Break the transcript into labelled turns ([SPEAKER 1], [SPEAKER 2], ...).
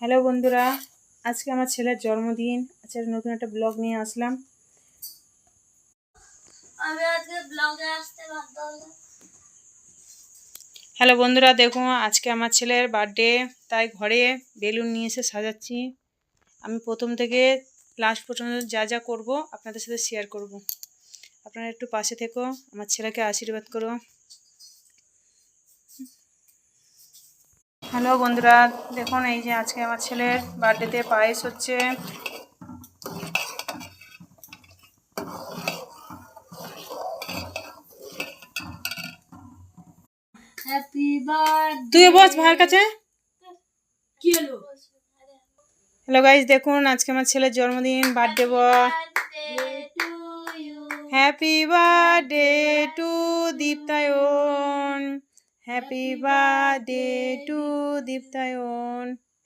[SPEAKER 1] Hello বন্ধুরা, আজকে আমার ছেলের জন্মদিন। আজকে নতুন একটা ব্লগ নিয়ে আসলাম। হ্যালো বন্ধুরা, দেখুন আজকে আমার ছেলের বার্থডে, তাই ঘরে বেলুন নিয়ে এসে সাজাচ্ছি। আমি প্রথম থেকে লাস্ট পর্যন্ত যা যা করব আপনাদের সাথে শেয়ার করব। আপনারা একটু পাশে থেকো, আমার ছেলেকে আশীর্বাদ করো। হ্যালো বন্ধুরা, দেখুন এই যে আজকে আমার ছেলের বার্থডেতে পায়েস হচ্ছে। তুই বস ভাইয়ের কাছে। হ্যালো গাইস, দেখুন আজকে আমার ছেলের জন্মদিন, birthday boy. Happy birthday to Diptayan, happy birthday to দীপ্তায়ন।